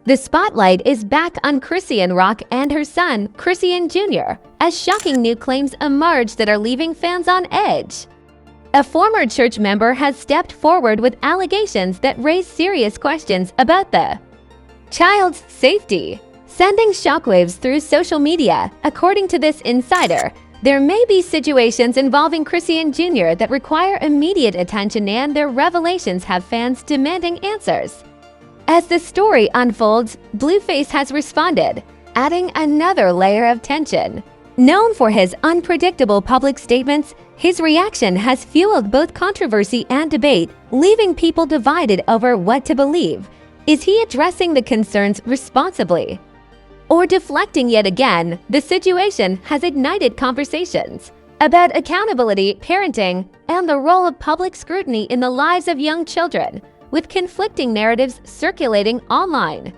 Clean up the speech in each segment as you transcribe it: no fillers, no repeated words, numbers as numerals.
The spotlight is back on Chrisean Rock and her son, Chrisean Jr., as shocking new claims emerge that are leaving fans on edge. A former church member has stepped forward with allegations that raise serious questions about the child's safety, sending shockwaves through social media. According to this insider, there may be situations involving Chrisean Jr. that require immediate attention, and their revelations have fans demanding answers. As the story unfolds, Blueface has responded, adding another layer of tension. Known for his unpredictable public statements, his reaction has fueled both controversy and debate, leaving people divided over what to believe. Is he addressing the concerns responsibly, or deflecting yet again? The situation has ignited conversations about accountability, parenting, and the role of public scrutiny in the lives of young children, with conflicting narratives circulating online.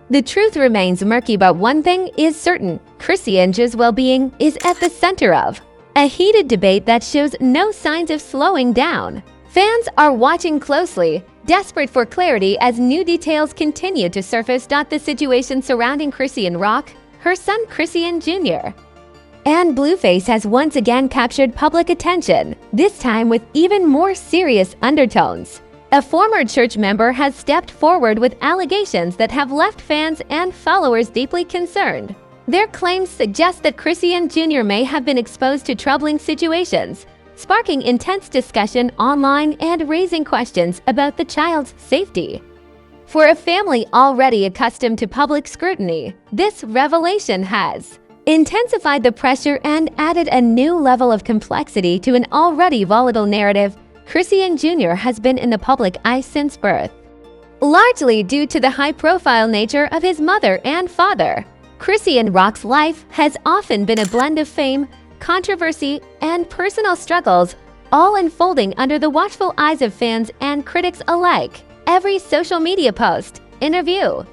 The truth remains murky, but one thing is certain: Chrisean's well-being is at the center of a heated debate that shows no signs of slowing down. Fans are watching closely, desperate for clarity as new details continue to surface. The situation surrounding Chrisean Rock, her son Chrisean Jr., and Blueface has once again captured public attention, this time with even more serious undertones. A former church member has stepped forward with allegations that have left fans and followers deeply concerned. Their claims suggest that Chrisean Jr. may have been exposed to troubling situations, sparking intense discussion online and raising questions about the child's safety. For a family already accustomed to public scrutiny, this revelation has intensified the pressure and added a new level of complexity to an already volatile narrative. Chrisean Jr. has been in the public eye since birth, largely due to the high-profile nature of his mother and father. Chrisean Rock's life has often been a blend of fame, controversy, and personal struggles, all unfolding under the watchful eyes of fans and critics alike. Every social media post, interview,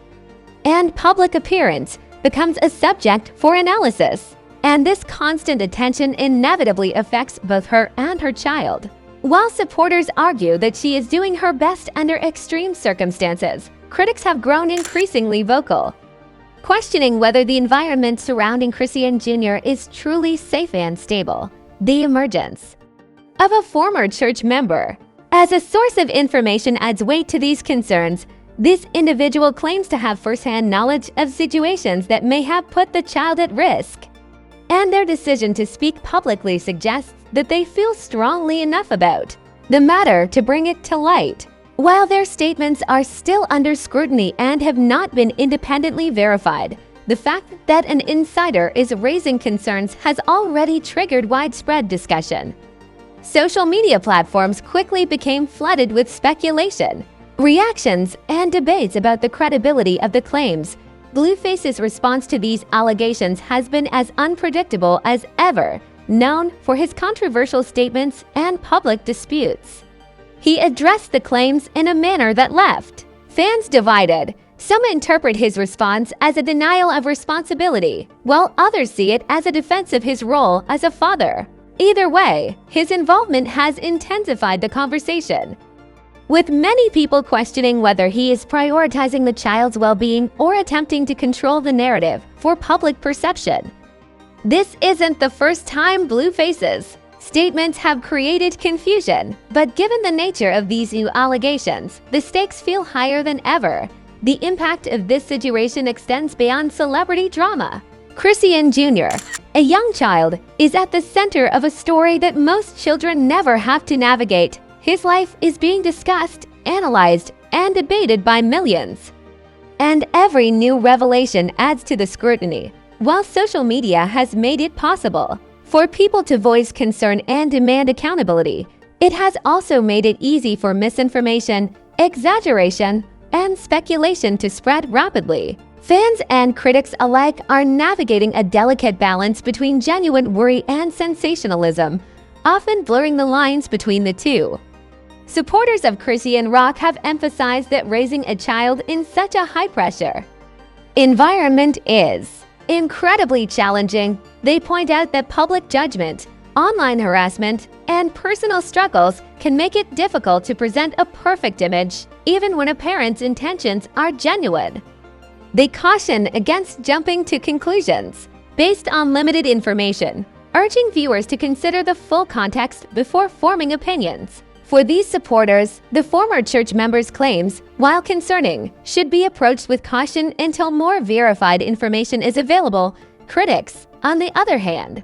and public appearance becomes a subject for analysis, and this constant attention inevitably affects both her and her child. While supporters argue that she is doing her best under extreme circumstances, critics have grown increasingly vocal, questioning whether the environment surrounding Chrisean Jr. is truly safe and stable. The emergence of a former church member as a source of information adds weight to these concerns. This individual claims to have firsthand knowledge of situations that may have put the child at risk, and their decision to speak publicly suggests that they feel strongly enough about the matter to bring it to light. While their statements are still under scrutiny and have not been independently verified, the fact that an insider is raising concerns has already triggered widespread discussion. Social media platforms quickly became flooded with speculation, reactions, and debates about the credibility of the claims. Blueface's response to these allegations has been as unpredictable as ever, known for his controversial statements and public disputes. He addressed the claims in a manner that left fans divided. Some interpret his response as a denial of responsibility, while others see it as a defense of his role as a father. Either way, his involvement has intensified the conversation, with many people questioning whether he is prioritizing the child's well-being or attempting to control the narrative for public perception. This isn't the first time Blueface's statements have created confusion, but given the nature of these new allegations, the stakes feel higher than ever. The impact of this situation extends beyond celebrity drama. Chrisean Jr., a young child, is at the center of a story that most children never have to navigate. His life is being discussed, analyzed, and debated by millions, and every new revelation adds to the scrutiny. While social media has made it possible for people to voice concern and demand accountability, it has also made it easy for misinformation, exaggeration, and speculation to spread rapidly. Fans and critics alike are navigating a delicate balance between genuine worry and sensationalism, often blurring the lines between the two. Supporters of Chrisean Rock have emphasized that raising a child in such a high-pressure environment is incredibly challenging. They point out that public judgment, online harassment, and personal struggles can make it difficult to present a perfect image, even when a parent's intentions are genuine. They caution against jumping to conclusions based on limited information, urging viewers to consider the full context before forming opinions. For these supporters, the former church member's claims, while concerning, should be approached with caution until more verified information is available. Critics, on the other hand,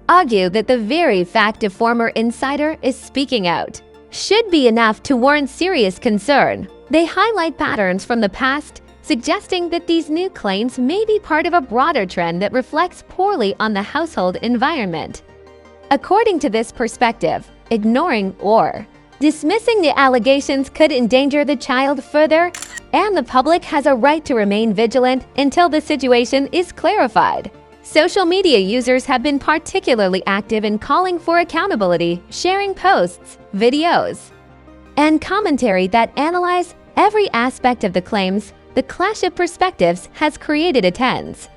argue that the very fact a former insider is speaking out should be enough to warrant serious concern. They highlight patterns from the past, suggesting that these new claims may be part of a broader trend that reflects poorly on the household environment. According to this perspective, ignoring or dismissing the allegations could endanger the child further, and the public has a right to remain vigilant until the situation is clarified. Social media users have been particularly active in calling for accountability, sharing posts, videos, and commentary that analyze every aspect of the claims. The clash of perspectives has created a tense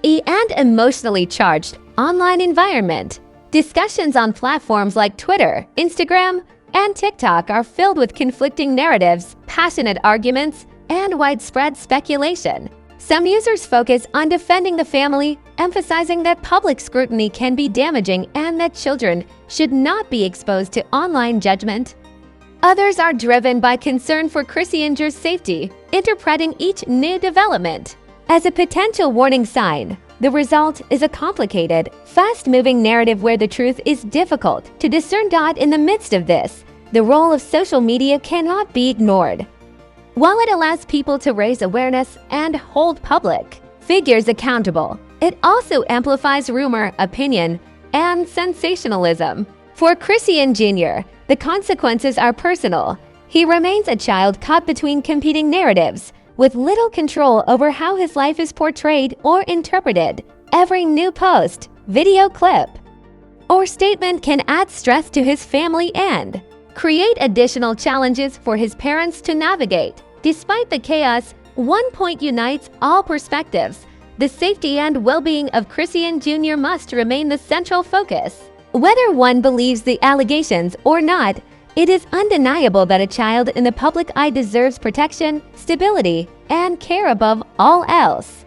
and emotionally charged online environment. Discussions on platforms like Twitter, Instagram, and TikTok are filled with conflicting narratives, passionate arguments, and widespread speculation. Some users focus on defending the family, emphasizing that public scrutiny can be damaging and that children should not be exposed to online judgment. Others are driven by concern for Chrisean Jr.'s safety, interpreting each new development as a potential warning sign. The result is a complicated, fast-moving narrative where the truth is difficult to discern. In the midst of this, the role of social media cannot be ignored. While it allows people to raise awareness and hold public figures accountable, it also amplifies rumor, opinion, and sensationalism. For Chrisean Jr., the consequences are personal. He remains a child caught between competing narratives, with little control over how his life is portrayed or interpreted. Every new post, video clip, or statement can add stress to his family and create additional challenges for his parents to navigate. Despite the chaos, one point unites all perspectives: the safety and well-being of Chrisean Jr. must remain the central focus. Whether one believes the allegations or not, it is undeniable that a child in the public eye deserves protection, stability, and care above all else.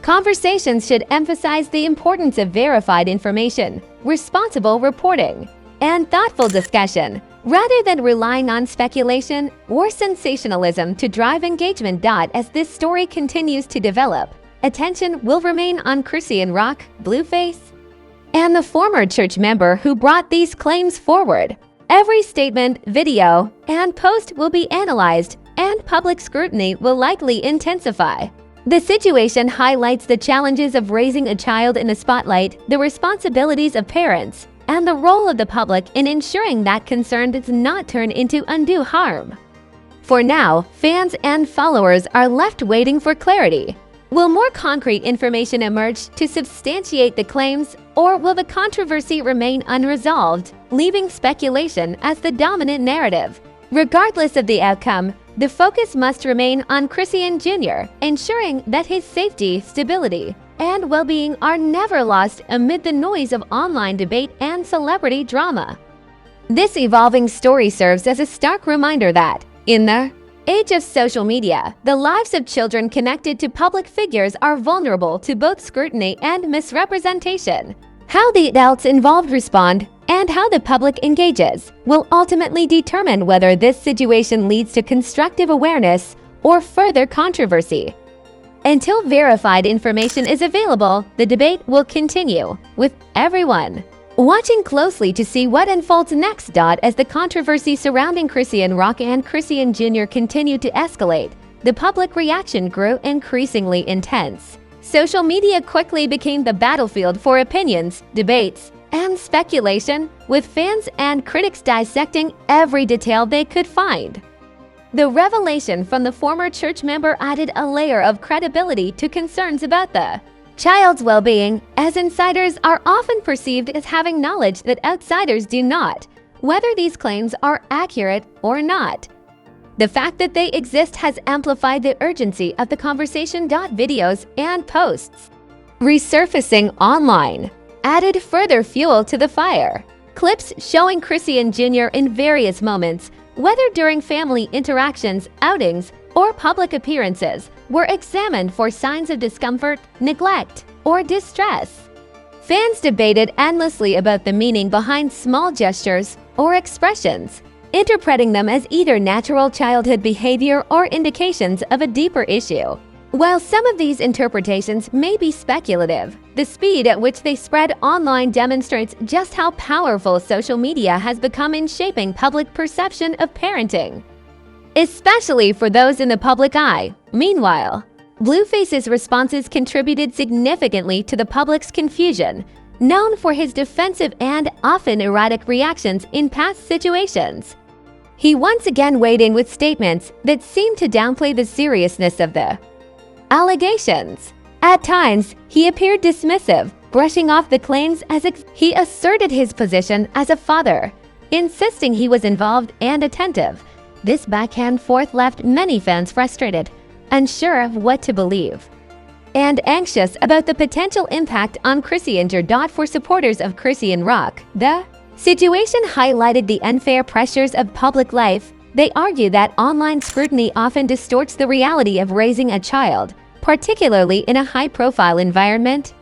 Conversations should emphasize the importance of verified information, responsible reporting, and thoughtful discussion, rather than relying on speculation or sensationalism to drive engagement. As this story continues to develop, attention will remain on Chrisean Rock, Blueface, and the former church member who brought these claims forward. Every statement, video, and post will be analyzed, and public scrutiny will likely intensify. The situation highlights the challenges of raising a child in the spotlight, the responsibilities of parents, and the role of the public in ensuring that concern does not turn into undue harm. For now, fans and followers are left waiting for clarity. Will more concrete information emerge to substantiate the claims, or will the controversy remain unresolved, leaving speculation as the dominant narrative? Regardless of the outcome, the focus must remain on Chrisean Jr., ensuring that his safety, stability, and well-being are never lost amid the noise of online debate and celebrity drama. This evolving story serves as a stark reminder that, in the age of social media, the lives of children connected to public figures are vulnerable to both scrutiny and misrepresentation. How the adults involved respond and how the public engages will ultimately determine whether this situation leads to constructive awareness or further controversy. Until verified information is available, the debate will continue, with everyone watching closely to see what unfolds next. As the controversy surrounding Chrisean Rock and Chrisean Jr. continued to escalate, the public reaction grew increasingly intense. Social media quickly became the battlefield for opinions, debates, and speculation, with fans and critics dissecting every detail they could find. The revelation from the former church member added a layer of credibility to concerns about the child's well-being, as insiders are often perceived as having knowledge that outsiders do not, whether these claims are accurate or not. The fact that they exist has amplified the urgency of the conversation. Videos and posts resurfacing online added further fuel to the fire. Clips showing Chrisean Jr. in various moments, whether during family interactions, outings, or public appearances were examined for signs of discomfort, neglect, or distress. Fans debated endlessly about the meaning behind small gestures or expressions, interpreting them as either natural childhood behavior or indications of a deeper issue. While some of these interpretations may be speculative, the speed at which they spread online demonstrates just how powerful social media has become in shaping public perception of parenting, especially for those in the public eye. Meanwhile, Blueface's responses contributed significantly to the public's confusion, known for his defensive and often erratic reactions in past situations. He once again weighed in with statements that seemed to downplay the seriousness of the allegations. At times, he appeared dismissive, brushing off the claims as he asserted his position as a father, insisting he was involved and attentive. This back and forth left many fans frustrated, unsure of what to believe, and anxious about the potential impact on Chrisean Jr. For supporters of Chrisean Rock, the situation highlighted the unfair pressures of public life. They argue that online scrutiny often distorts the reality of raising a child, particularly in a high-profile environment.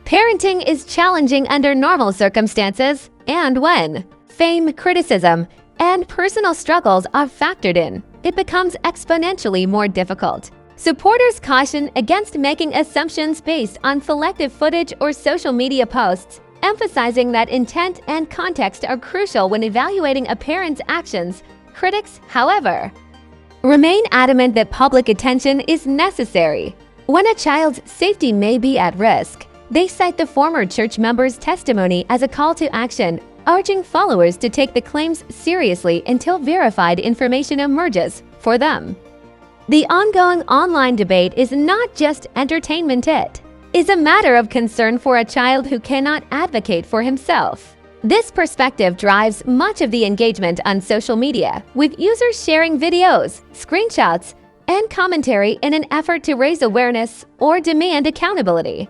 Parenting is challenging under normal circumstances, and when fame, criticism, and personal struggles are factored in, it becomes exponentially more difficult. Supporters caution against making assumptions based on selective footage or social media posts, emphasizing that intent and context are crucial when evaluating a parent's actions. Critics, however, remain adamant that public attention is necessary when a child's safety may be at risk. They cite the former church member's testimony as a call to action, urging followers to take the claims seriously until verified information emerges for them. The ongoing online debate is not just entertainment, it is a matter of concern for a child who cannot advocate for himself. This perspective drives much of the engagement on social media, with users sharing videos, screenshots, and commentary in an effort to raise awareness or demand accountability.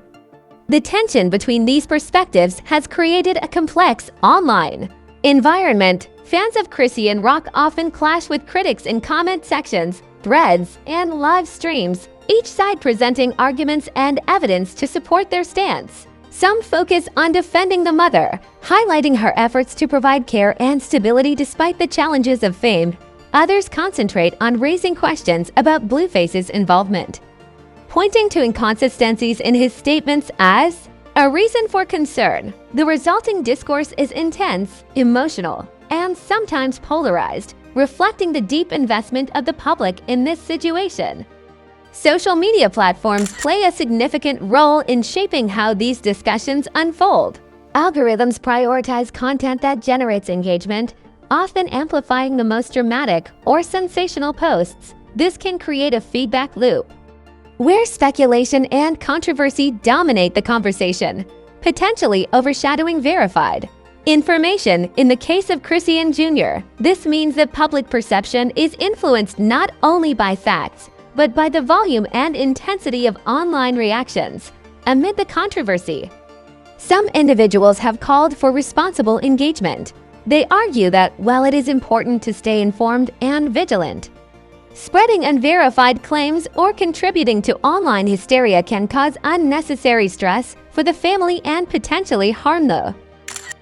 The tension between these perspectives has created a complex online environment. Fans of Chrisean Rock often clash with critics in comment sections, threads, and live streams, each side presenting arguments and evidence to support their stance. Some focus on defending the mother, highlighting her efforts to provide care and stability despite the challenges of fame. Others concentrate on raising questions about Blueface's involvement, pointing to inconsistencies in his statements as a reason for concern. The resulting discourse is intense, emotional, and sometimes polarized, reflecting the deep investment of the public in this situation. Social media platforms play a significant role in shaping how these discussions unfold. Algorithms prioritize content that generates engagement, often amplifying the most dramatic or sensational posts. This can create a feedback loop where speculation and controversy dominate the conversation, potentially overshadowing verified information. In the case of Chrisean Jr., this means that public perception is influenced not only by facts, but by the volume and intensity of online reactions. Amid the controversy, some individuals have called for responsible engagement. They argue that while it is important to stay informed and vigilant, spreading unverified claims or contributing to online hysteria can cause unnecessary stress for the family and potentially harm the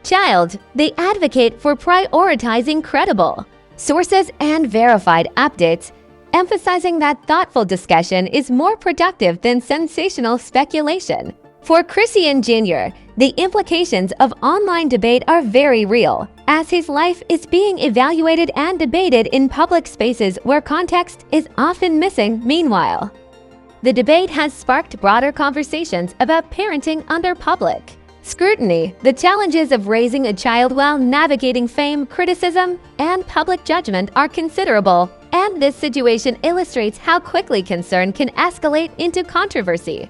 child. They advocate for prioritizing credible sources and verified updates, emphasizing that thoughtful discussion is more productive than sensational speculation. For Chrisean Jr., the implications of online debate are very real, as his life is being evaluated and debated in public spaces where context is often missing. Meanwhile, the debate has sparked broader conversations about parenting under public scrutiny. The challenges of raising a child while navigating fame, criticism, and public judgment are considerable, and this situation illustrates how quickly concern can escalate into controversy.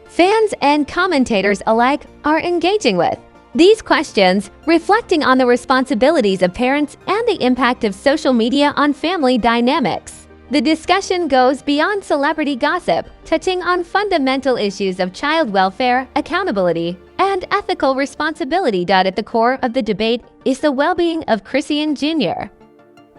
Fans and commentators alike are engaging with these questions, reflecting on the responsibilities of parents and the impact of social media on family dynamics. The discussion goes beyond celebrity gossip, touching on fundamental issues of child welfare, accountability, and ethical responsibility. At the core of the debate is the well-being of Chrisean Jr.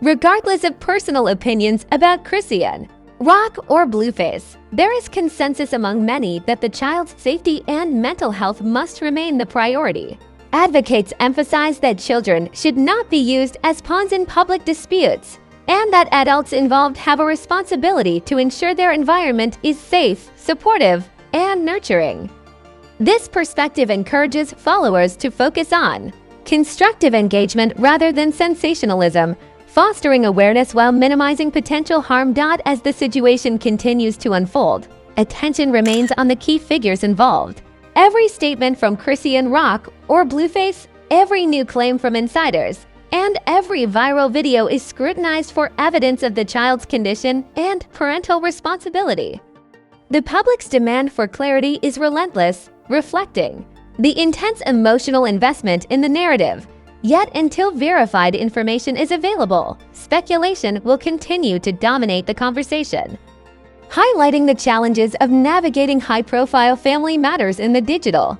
Regardless of personal opinions about Chrisean, Rock or Blueface, there is consensus among many that the child's safety and mental health must remain the priority. Advocates emphasize that children should not be used as pawns in public disputes, and that adults involved have a responsibility to ensure their environment is safe, supportive, and nurturing. This perspective encourages followers to focus on constructive engagement rather than sensationalism, fostering awareness while minimizing potential harm. As the situation continues to unfold, attention remains on the key figures involved. Every statement from Chrisean Rock or Blueface, every new claim from insiders, and every viral video is scrutinized for evidence of the child's condition and parental responsibility. The public's demand for clarity is relentless, reflecting the intense emotional investment in the narrative. Yet until verified information is available, speculation will continue to dominate the conversation, highlighting the challenges of navigating high-profile family matters in the digital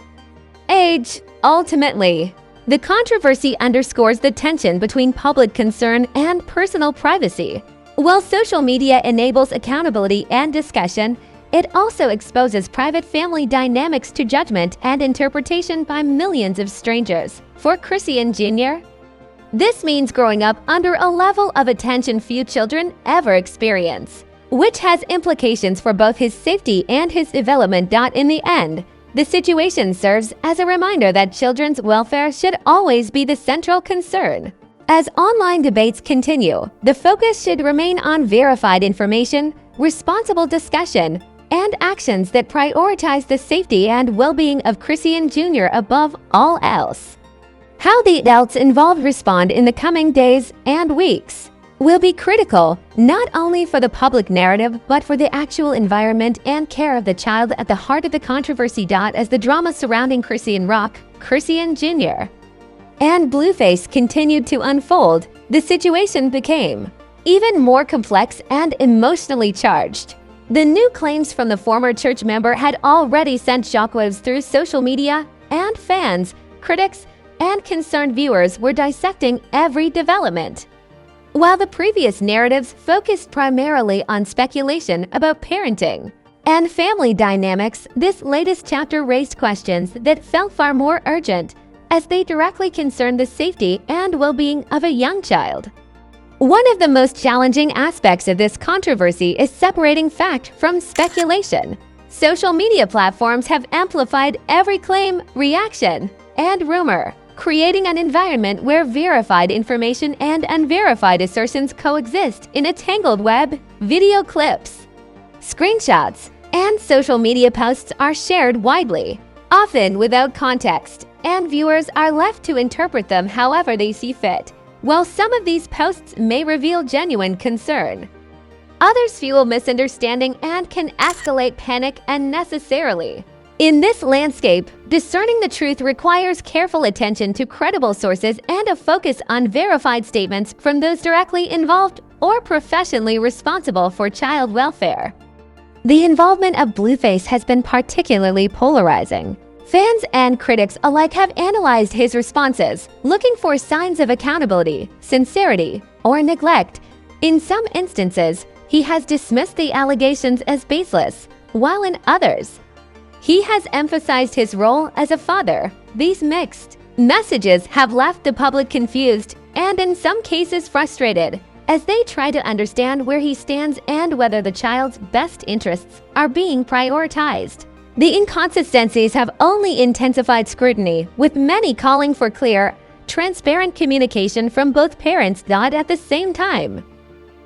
age. Ultimately, the controversy underscores the tension between public concern and personal privacy. While social media enables accountability and discussion, it also exposes private family dynamics to judgment and interpretation by millions of strangers. For Chrisean Jr., this means growing up under a level of attention few children ever experience, which has implications for both his safety and his development. In the end, the situation serves as a reminder that children's welfare should always be the central concern. As online debates continue, the focus should remain on verified information, responsible discussion, and actions that prioritize the safety and well-being of Chrisean Jr. above all else. How the adults involved respond in the coming days and weeks will be critical, not only for the public narrative, but for the actual environment and care of the child at the heart of the controversy. As the drama surrounding Chrisean Rock, Chrisean Jr., and Blueface continued to unfold, the situation became even more complex and emotionally charged. The new claims from the former church member had already sent shockwaves through social media, and fans, critics, and concerned viewers were dissecting every development. While the previous narratives focused primarily on speculation about parenting and family dynamics, this latest chapter raised questions that felt far more urgent, as they directly concerned the safety and well-being of a young child. One of the most challenging aspects of this controversy is separating fact from speculation. Social media platforms have amplified every claim, reaction, and rumor, creating an environment where verified information and unverified assertions coexist in a tangled web. Video clips, screenshots, and social media posts are shared widely, often without context, and viewers are left to interpret them however they see fit. While some of these posts may reveal genuine concern, others fuel misunderstanding and can escalate panic unnecessarily. In this landscape, discerning the truth requires careful attention to credible sources and a focus on verified statements from those directly involved or professionally responsible for child welfare. The involvement of Blueface has been particularly polarizing. Fans and critics alike have analyzed his responses, looking for signs of accountability, sincerity, or neglect. In some instances, he has dismissed the allegations as baseless, while in others, he has emphasized his role as a father. These mixed messages have left the public confused and in some cases frustrated, as they try to understand where he stands and whether the child's best interests are being prioritized. The inconsistencies have only intensified scrutiny, with many calling for clear, transparent communication from both parents. At the same time,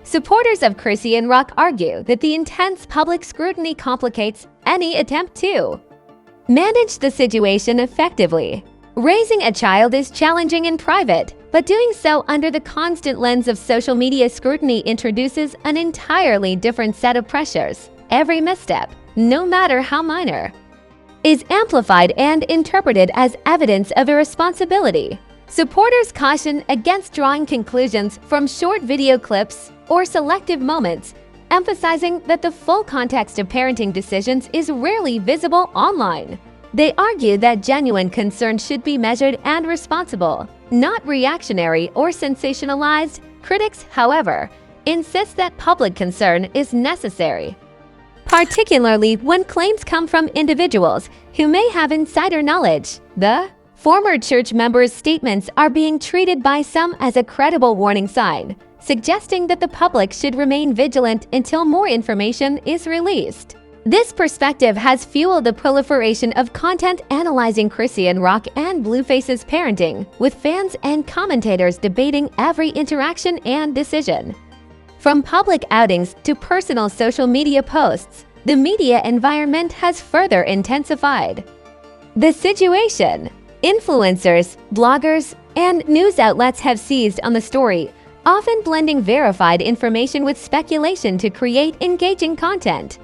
supporters of Chrisean Rock argue that the intense public scrutiny complicates any attempt to manage the situation effectively. Raising a child is challenging in private, but doing so under the constant lens of social media scrutiny introduces an entirely different set of pressures. Every misstep, no matter how minor, is amplified and interpreted as evidence of irresponsibility. Supporters caution against drawing conclusions from short video clips or selective moments, emphasizing that the full context of parenting decisions is rarely visible online. They argue that genuine concern should be measured and responsible, not reactionary or sensationalized. Critics, however, insists that public concern is necessary, particularly when claims come from individuals who may have insider knowledge. The former church member's statements are being treated by some as a credible warning sign, suggesting that the public should remain vigilant until more information is released. This perspective has fueled the proliferation of content analyzing Chrisean Rock and Blueface's parenting, with fans and commentators debating every interaction and decision. From public outings to personal social media posts, the media environment has further intensified the situation. Influencers, bloggers, and news outlets have seized on the story, often blending verified information with speculation to create engaging content.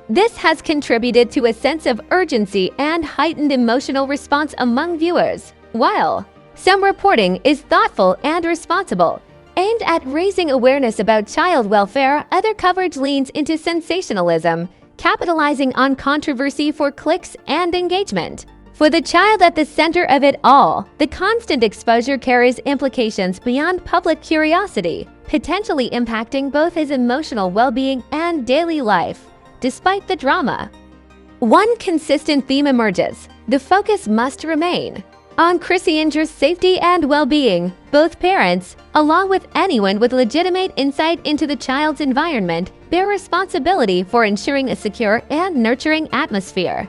This has contributed to a sense of urgency and heightened emotional response among viewers. While some reporting is thoughtful and responsible, aimed at raising awareness about child welfare, other coverage leans into sensationalism, capitalizing on controversy for clicks and engagement. For the child at the center of it all, the constant exposure carries implications beyond public curiosity, potentially impacting both his emotional well-being and daily life. Despite the drama, one consistent theme emerges: the focus must remain on Chrisean Jr.'s safety and well-being. Both parents, along with anyone with legitimate insight into the child's environment, bear responsibility for ensuring a secure and nurturing atmosphere.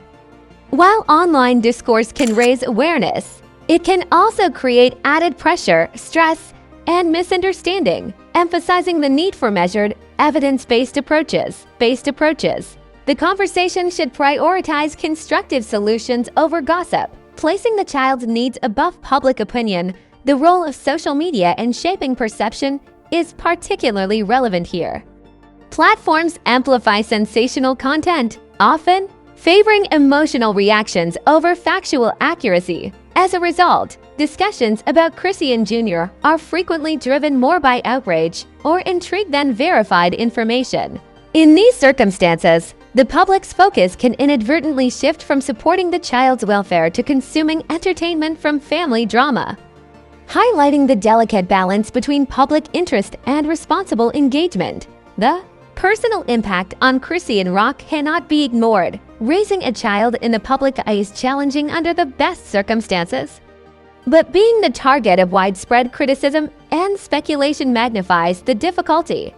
While online discourse can raise awareness, it can also create added pressure, stress, and misunderstanding, emphasizing the need for measured, evidence-based approaches. The conversation should prioritize constructive solutions over gossip, placing the child's needs above public opinion. The role of social media in shaping perception is particularly relevant here. Platforms amplify sensational content, often favoring emotional reactions over factual accuracy. As a result, discussions about Chrisean Jr. are frequently driven more by outrage or intrigue than verified information. In these circumstances, the public's focus can inadvertently shift from supporting the child's welfare to consuming entertainment from family drama, highlighting the delicate balance between public interest and responsible engagement. The personal impact on Chrisean Rock cannot be ignored. Raising a child in the public eye is challenging under the best circumstances, but being the target of widespread criticism and speculation magnifies the difficulty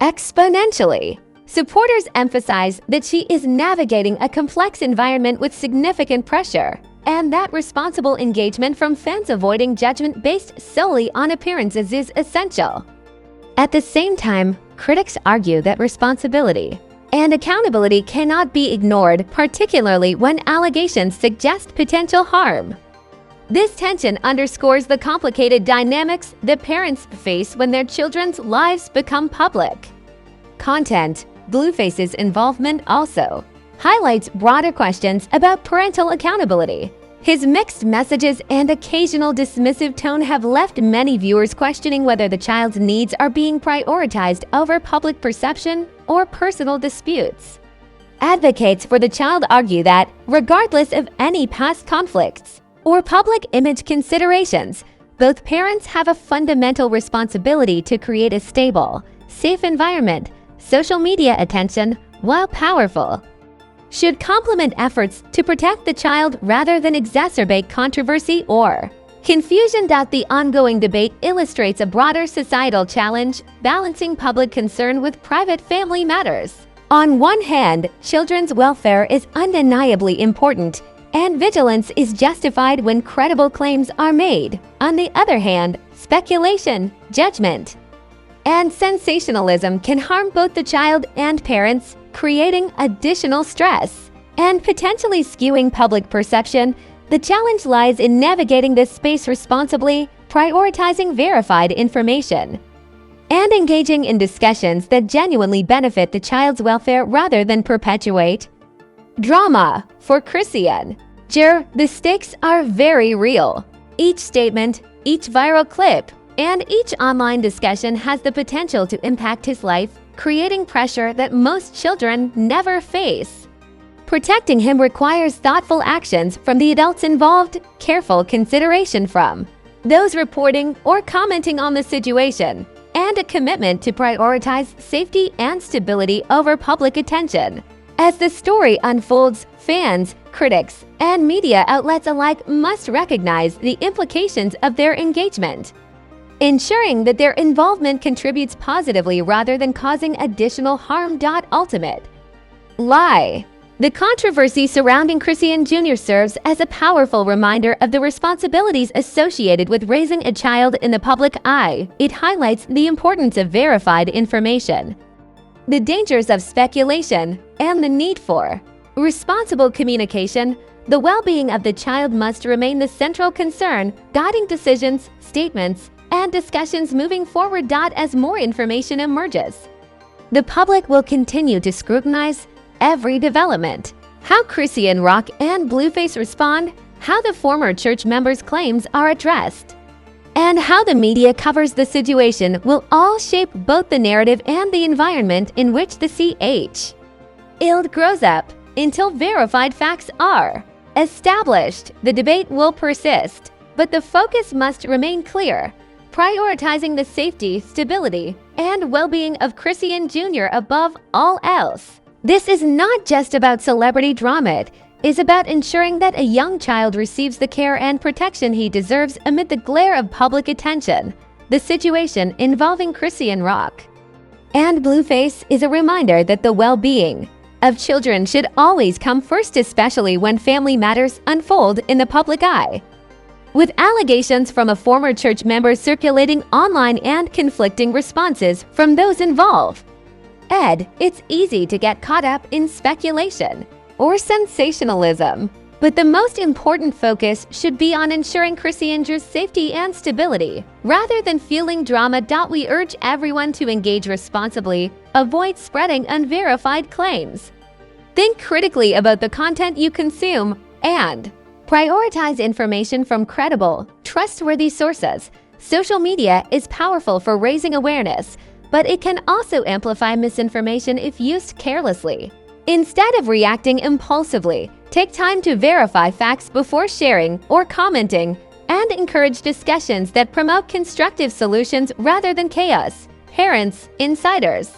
exponentially. Supporters emphasize that she is navigating a complex environment with significant pressure, and that responsible engagement from fans avoiding judgment based solely on appearances is essential. At the same time, critics argue that responsibility and accountability cannot be ignored, particularly when allegations suggest potential harm. This tension underscores the complicated dynamics that parents face when their children's lives become public content. Blueface's involvement also highlights broader questions about parental accountability. His mixed messages and occasional dismissive tone have left many viewers questioning whether the child's needs are being prioritized over public perception or personal disputes. Advocates for the child argue that, regardless of any past conflicts or public image considerations, both parents have a fundamental responsibility to create a stable, safe environment. Social media attention, while powerful, should complement efforts to protect the child rather than exacerbate controversy or confusion. The ongoing debate illustrates a broader societal challenge, balancing public concern with private family matters. On one hand, children's welfare is undeniably important, and vigilance is justified when credible claims are made. On the other hand, speculation, judgment, and sensationalism can harm both the child and parents, creating additional stress and potentially skewing public perception. The challenge lies in navigating this space responsibly, prioritizing verified information, and engaging in discussions that genuinely benefit the child's welfare rather than perpetuate drama. For Chrisean Jr., the stakes are very real. Each statement, each viral clip, and each online discussion has the potential to impact his life, creating pressure that most children never face. Protecting him requires thoughtful actions from the adults involved, careful consideration from those reporting or commenting on the situation, and a commitment to prioritize safety and stability over public attention. As the story unfolds, fans, critics, and media outlets alike must recognize the implications of their engagement, ensuring that their involvement contributes positively rather than causing additional harm. Ultimate lie. The controversy surrounding Chrisean Jr. serves as a powerful reminder of the responsibilities associated with raising a child in the public eye. It highlights the importance of verified information, the dangers of speculation, and the need for responsible communication. The well-being of the child must remain the central concern, guiding decisions, statements, and discussions moving forward. As more information emerges, the public will continue to scrutinize every development. How Chrisean Rock and Blueface respond, how the former church member's claims are addressed, and how the media covers the situation will all shape both the narrative and the environment in which the child grows up. Until verified facts are established, the debate will persist, but the focus must remain clear, prioritizing the safety, stability, and well-being of Chrisean Jr. above all else. This is not just about celebrity drama. It is about ensuring that a young child receives the care and protection he deserves amid the glare of public attention. The situation involving Chrisean Rock and Blueface is a reminder that the well-being of children should always come first, especially when family matters unfold in the public eye. With allegations from a former church member circulating online and conflicting responses from those involved, it's easy to get caught up in speculation or sensationalism. But the most important focus should be on ensuring Chrisean Jr.'s safety and stability, rather than fueling drama. We urge everyone to engage responsibly, avoid spreading unverified claims, think critically about the content you consume, and prioritize information from credible, trustworthy sources. Social media is powerful for raising awareness, but it can also amplify misinformation if used carelessly. Instead of reacting impulsively, take time to verify facts before sharing or commenting, and encourage discussions that promote constructive solutions rather than chaos. Parents, insiders,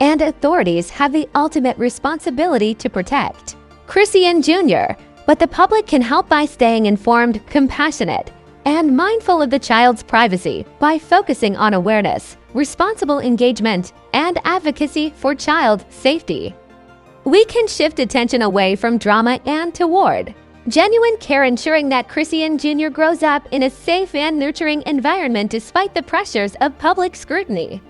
and authorities have the ultimate responsibility to protect Chrisean Jr., but the public can help by staying informed, compassionate, and mindful of the child's privacy by focusing on awareness, responsible engagement, and advocacy for child safety. We can shift attention away from drama and toward genuine care, ensuring that Chrisean Jr. grows up in a safe and nurturing environment despite the pressures of public scrutiny.